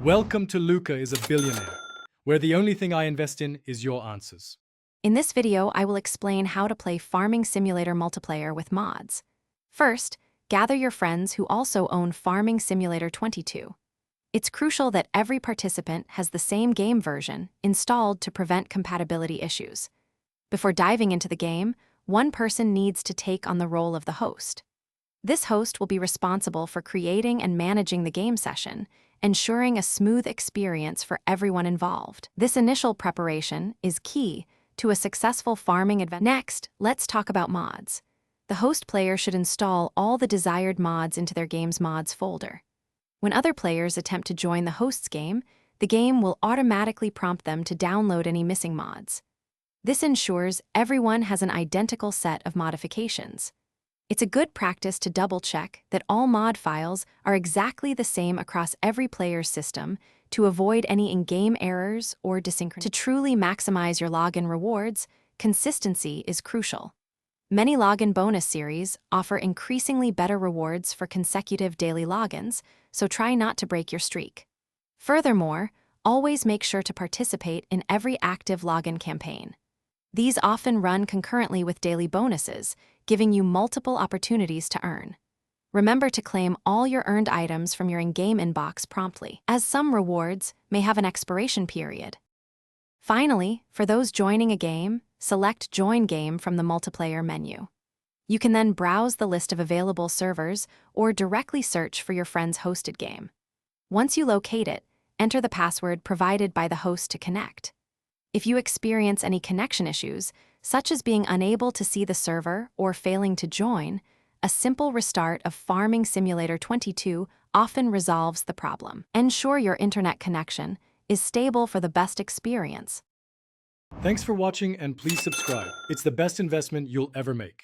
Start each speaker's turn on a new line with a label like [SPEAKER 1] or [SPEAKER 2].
[SPEAKER 1] Welcome to Luca is a Billionaire, where the only thing I invest in is your answers.
[SPEAKER 2] In this video, I will explain how to play Farming Simulator multiplayer with mods. First, gather your friends who also own Farming Simulator 22. It's crucial that every participant has the same game version installed to prevent compatibility issues. Before diving into the game, one person needs to take on the role of the host. This host will be responsible for creating and managing the game session, ensuring a smooth experience for everyone involved. This initial preparation is key to a successful farming adventure. Next, let's talk about mods. The host player should install all the desired mods into their game's mods folder. When other players attempt to join the host's game, the game will automatically prompt them to download any missing mods. This ensures everyone has an identical set of modifications. It's a good practice to double-check that all mod files are exactly the same across every player's system to avoid any in-game errors or dysynchronous. To truly maximize your login rewards, consistency is crucial. Many login bonus series offer increasingly better rewards for consecutive daily logins, so try not to break your streak. Furthermore, always make sure to participate in every active login campaign. These often run concurrently with daily bonuses, giving you multiple opportunities to earn. Remember to claim all your earned items from your in-game inbox promptly, as some rewards may have an expiration period. Finally, for those joining a game, select Join Game from the multiplayer menu. You can then browse the list of available servers or directly search for your friend's hosted game. Once you locate it, enter the password provided by the host to connect. If you experience any connection issues, such as being unable to see the server or failing to join, a simple restart of Farming Simulator 22 often resolves the problem. Ensure your internet connection is stable for the best experience.
[SPEAKER 1] Thanks for watching and please subscribe. It's the best investment you'll ever make.